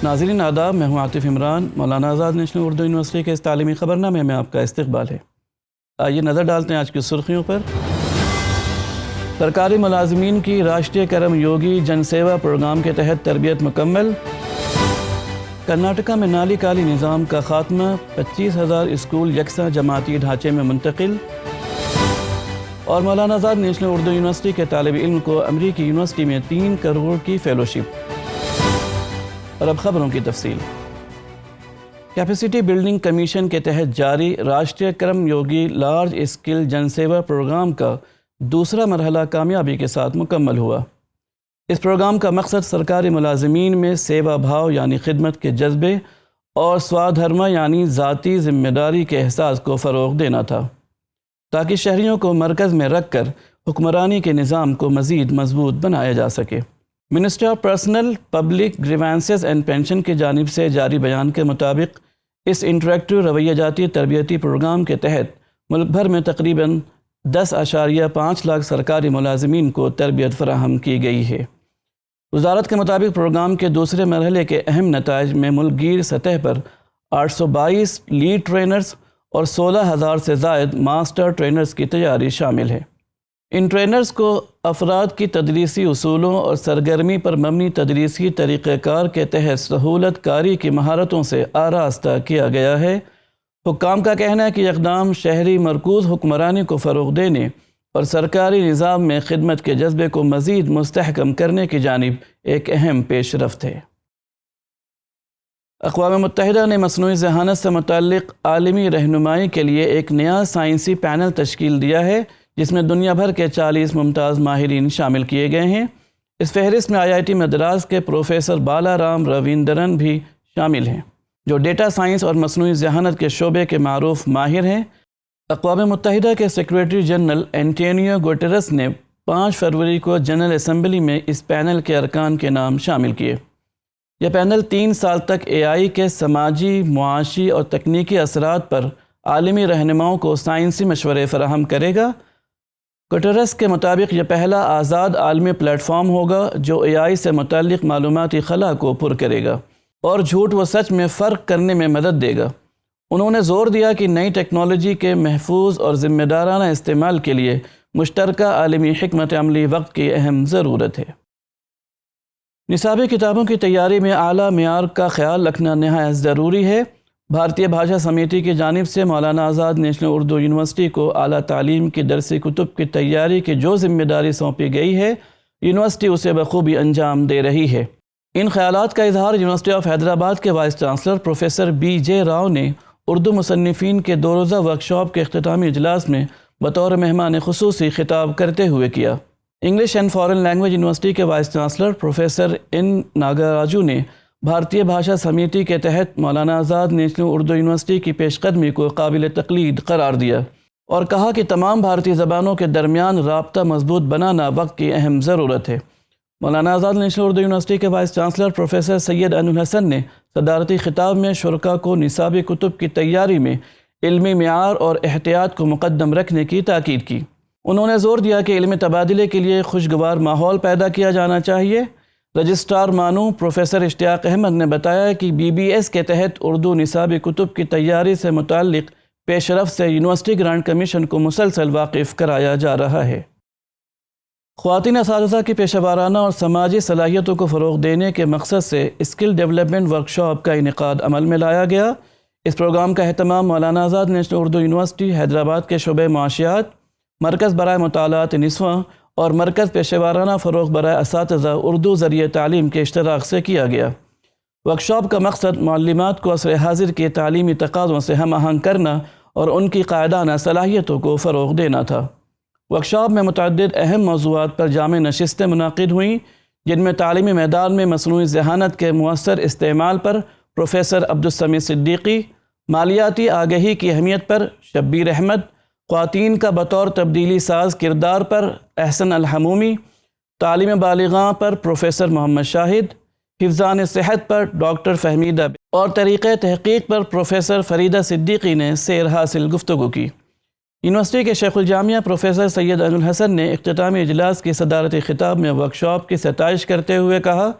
ناظرین آداب، میں ہوں عاطف عمران۔ مولانا آزاد نیشنل اردو یونیورسٹی کے اس تعلیمی خبرنامے میں آپ کا استقبال ہے۔ آئیے نظر ڈالتے ہیں آج کی سرخیوں پر۔ سرکاری ملازمین کی راشٹریہ کرم یوگی جن سیوا پروگرام کے تحت تربیت مکمل۔ کرناٹکا میں نالی کالی نظام کا خاتمہ، 25,000 اسکول یکساں جماعتی ڈھانچے میں منتقل۔ اور مولانا آزاد نیشنل اردو یونیورسٹی کے طالب علم کو امریکی یونیورسٹی میں 3 کروڑ کی فیلوشپ۔ اور اب خبروں کی تفصیل۔ کیپیسٹی بلڈنگ کمیشن کے تحت جاری راشٹریہ کرم یوگی لارج اسکل جن سیوا پروگرام کا دوسرا مرحلہ کامیابی کے ساتھ مکمل ہوا۔ اس پروگرام کا مقصد سرکاری ملازمین میں سیوا بھاؤ یعنی خدمت کے جذبے اور سوادھرما یعنی ذاتی ذمہ داری کے احساس کو فروغ دینا تھا، تاکہ شہریوں کو مرکز میں رکھ کر حکمرانی کے نظام کو مزید مضبوط بنایا جا سکے۔ Ministry of personnel public grievances and pension کی جانب سے جاری بیان کے مطابق اس انٹریکٹیو رویہ جاتی تربیتی پروگرام کے تحت ملک بھر میں تقریباً 10.5 لاکھ سرکاری ملازمین کو تربیت فراہم کی گئی ہے۔ وزارت کے مطابق پروگرام کے دوسرے مرحلے کے اہم نتائج میں ملک گیر سطح پر 822 لیڈ ٹرینرز اور 16,000 سے زائد ماسٹر ٹرینرز کی تیاری شامل ہے۔ ان ٹرینرز کو افراد کی تدریسی اصولوں اور سرگرمی پر مبنی تدریسی طریقہ کار کے تحت سہولت کاری کی مہارتوں سے آراستہ کیا گیا ہے۔ حکام کا کہنا ہے کہ یہ اقدام شہری مرکوز حکمرانی کو فروغ دینے اور سرکاری نظام میں خدمت کے جذبے کو مزید مستحکم کرنے کی جانب ایک اہم پیش رفت ہے۔ اقوام متحدہ نے مصنوعی ذہانت سے متعلق عالمی رہنمائی کے لیے ایک نیا سائنسی پینل تشکیل دیا ہے، جس میں دنیا بھر کے 40 ممتاز ماہرین شامل کیے گئے ہیں۔ اس فہرست میں IIT مدراس کے پروفیسر بالا رام رویندرن بھی شامل ہیں، جو ڈیٹا سائنس اور مصنوعی ذہانت کے شعبے کے معروف ماہر ہیں۔ اقوام متحدہ کے سیکریٹری جنرل اینٹونیو گوٹیرس نے 5 فروری کو جنرل اسمبلی میں اس پینل کے ارکان کے نام شامل کیے۔ یہ پینل 3 سال تک AI کے سماجی، معاشی اور تکنیکی اثرات پر عالمی رہنماؤں کو سائنسی مشورے فراہم کرے گا۔ گوٹیرس کے مطابق یہ پہلا آزاد عالمی پلیٹ فارم ہوگا جو AI سے متعلق معلوماتی خلا کو پر کرے گا اور جھوٹ و سچ میں فرق کرنے میں مدد دے گا۔ انہوں نے زور دیا کہ نئی ٹیکنالوجی کے محفوظ اور ذمہ دارانہ استعمال کے لیے مشترکہ عالمی حکمت عملی وقت کی اہم ضرورت ہے۔ نصابی کتابوں کی تیاری میں اعلیٰ معیار کا خیال رکھنا نہایت ضروری ہے۔ بھارتیہ بھاشا سمیتی کی جانب سے مولانا آزاد نیشنل اردو یونیورسٹی کو اعلیٰ تعلیم کی درسی کتب کی تیاری کی جو ذمہ داری سونپی گئی ہے، یونیورسٹی اسے بخوبی انجام دے رہی ہے۔ ان خیالات کا اظہار یونیورسٹی آف حیدرآباد کے vice chancellor professor BJ Rao نے اردو مصنفین کے 2 روزہ ورکشاپ کے اختتامی اجلاس میں بطور مہمان خصوصی خطاب کرتے ہوئے کیا۔ English and foreign language university کے وائس چانسلر پروفیسر N ناگاراجو نے بھارتیہ بھاشا سمیتی کے تحت مولانا آزاد نیشنل اردو یونیورسٹی کی پیش قدمی کو قابل تقلید قرار دیا اور کہا کہ تمام بھارتی زبانوں کے درمیان رابطہ مضبوط بنانا وقت کی اہم ضرورت ہے۔ مولانا آزاد نیشنل اردو یونیورسٹی کے وائس چانسلر پروفیسر سید انور حسن نے صدارتی خطاب میں شرکاء کو نصابی کتب کی تیاری میں علمی معیار اور احتیاط کو مقدم رکھنے کی تاکید کی۔ انہوں نے زور دیا کہ علمی تبادلے کے لیے خوشگوار ماحول پیدا کیا جانا چاہیے۔ رجسٹرار مانو پروفیسر اشتیاق احمد نے بتایا کہ BBS کے تحت اردو نصابی کتب کی تیاری سے متعلق پیش رفت سے یونیورسٹی گرانٹ کمیشن کو مسلسل واقف کرایا جا رہا ہے۔ خواتین اساتذہ کی پیشہ ورانہ اور سماجی صلاحیتوں کو فروغ دینے کے مقصد سے اسکل ڈیولپمنٹ ورکشاپ کا انعقاد عمل میں لایا گیا۔ اس پروگرام کا اہتمام مولانا آزاد نیشنل اردو یونیورسٹی حیدرآباد کے شعبہ معاشیات، مرکز برائے مطالعات نسواں اور مرکز پیشہ ورانہ فروغ برائے اساتذہ اردو ذریعہ تعلیم کے اشتراک سے کیا گیا۔ ورکشاپ کا مقصد معلمات کو عصر حاضر کے تعلیمی تقاضوں سے ہم آہنگ کرنا اور ان کی قائدانہ صلاحیتوں کو فروغ دینا تھا۔ ورکشاپ میں متعدد اہم موضوعات پر جامع نشستیں منعقد ہوئیں، جن میں تعلیمی میدان میں مصنوعی ذہانت کے مؤثر استعمال پر پروفیسر عبدالسمیع صدیقی، مالیاتی آگہی کی اہمیت پر شبیر احمد، خواتین کا بطور تبدیلی ساز کردار پر احسن الحمومی، تعلیم بالغاں پر پروفیسر محمد شاہد، حفظان صحت پر ڈاکٹر فہمیدہ اور طریقہ تحقیق پر پروفیسر فریدہ صدیقی نے سیر حاصل گفتگو کی۔ یونیورسٹی کے شیخ الجامعہ پروفیسر سید انور حسن نے اختتامی اجلاس کی صدارتی خطاب میں ورکشاپ کی ستائش کرتے ہوئے کہا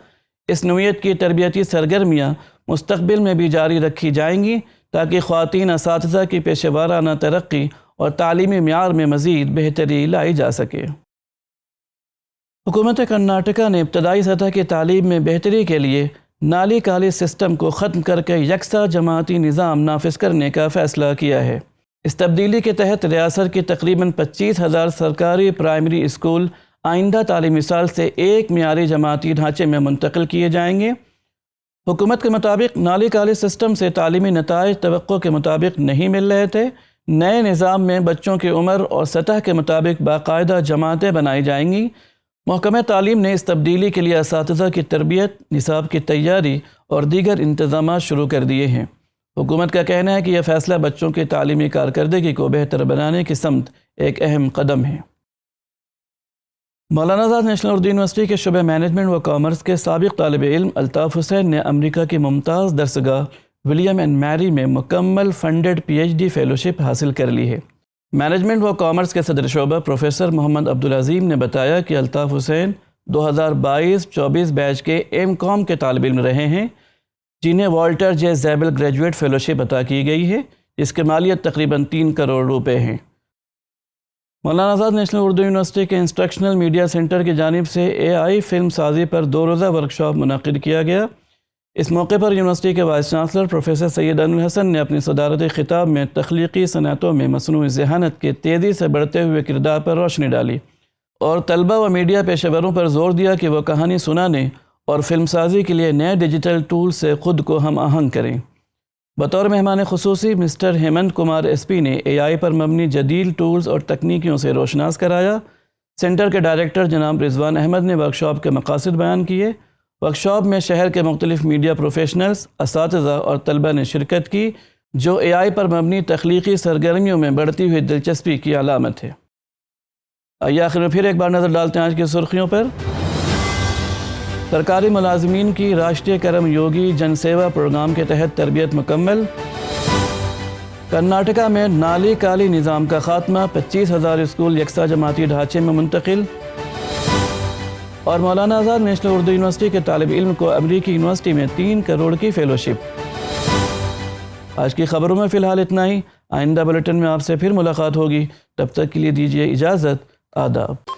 اس نوعیت کی تربیتی سرگرمیاں مستقبل میں بھی جاری رکھی جائیں گی تاکہ خواتین اساتذہ کی پیشہ ورانہ ترقی اور تعلیمی معیار میں مزید بہتری لائی جا سکے۔ حکومت کرناٹکا نے ابتدائی سطح کی تعلیم میں بہتری کے لیے نالی کالی سسٹم کو ختم کر کے یکساں جماعتی نظام نافذ کرنے کا فیصلہ کیا ہے۔ اس تبدیلی کے تحت ریاست کی تقریباً 25,000 سرکاری پرائمری اسکول آئندہ تعلیمی سال سے ایک معیاری جماعتی ڈھانچے میں منتقل کیے جائیں گے۔ حکومت کے مطابق نالی کالی سسٹم سے تعلیمی نتائج توقع کے مطابق نہیں مل رہے تھے۔ نئے نظام میں بچوں کی عمر اور سطح کے مطابق باقاعدہ جماعتیں بنائی جائیں گی۔ محکمہ تعلیم نے اس تبدیلی کے لیے اساتذہ کی تربیت، نصاب کی تیاری اور دیگر انتظامات شروع کر دیے ہیں۔ حکومت کا کہنا ہے کہ یہ فیصلہ بچوں کی تعلیمی کارکردگی کو بہتر بنانے کی سمت ایک اہم قدم ہے۔ مولانا آزاد نیشنل اردو یونیورسٹی کے شعبہ مینجمنٹ و کامرس کے سابق طالب علم الطاف حسین نے امریکہ کی ممتاز درسگاہ ولیم اینڈ میری میں مکمل funded P H D fellowship حاصل کر لی ہے۔ مینجمنٹ و کامرس کے صدر شعبہ پروفیسر محمد عبدالعظیم نے بتایا کہ الطاف حسین 2022-24 بیچ کے ایم.کام کے طالب علم رہے ہیں، جنہیں والٹر جے زیبل گریجویٹ فیلوشپ عطا کی گئی ہے، جس کی مالیت تقریباً 3 کروڑ روپے ہیں۔ مولانا آزاد نیشنل اردو یونیورسٹی کے انسٹرکشنل میڈیا سینٹر کی جانب سے AI فلم سازی پر 2 روزہ ورکشاپ منعقد کیا گیا۔ اس موقع پر یونیورسٹی کے وائس چانسلر پروفیسر سید انور حسن نے اپنی صدارتی خطاب میں تخلیقی صنعتوں میں مصنوعی ذہانت کے تیزی سے بڑھتے ہوئے کردار پر روشنی ڈالی اور طلبہ و میڈیا پیشہ وروں پر زور دیا کہ وہ کہانی سنانے اور فلم سازی کے لیے نئے ڈیجیٹل ٹول سے خود کو ہم آہنگ کریں۔ بطور مہمان خصوصی مسٹر ہیمنت کمار SP نے AI پر مبنی جدید ٹولز اور تکنیکیوں سے روشناس کرایا۔ سینٹر کے ڈائریکٹر جناب رضوان احمد نے ورکشاپ کے مقاصد بیان کیے۔ ورکشاپ میں شہر کے مختلف میڈیا پروفیشنلز، اساتذہ اور طلبہ نے شرکت کی، جو AI پر مبنی تخلیقی سرگرمیوں میں بڑھتی ہوئی دلچسپی کی علامت ہے۔ آئیے آخر میں پھر ایک بار نظر ڈالتے ہیں آج کی سرخیوں پر۔ سرکاری ملازمین کی راشٹریہ کرم یوگی جن سیوا پروگرام کے تحت تربیت مکمل۔ کرناٹکا میں نالی کالی نظام کا خاتمہ، 25,000 اسکول یکساں جماعتی ڈھانچے میں منتقل۔ اور مولانا آزاد نیشنل اردو یونیورسٹی کے طالب علم کو امریکی یونیورسٹی میں 3 کروڑ کی فیلوشپ۔ آج کی خبروں میں فی الحال اتنا ہی۔ آئندہ بلیٹن میں آپ سے پھر ملاقات ہوگی، تب تک کے لیے دیجیے اجازت۔ آداب۔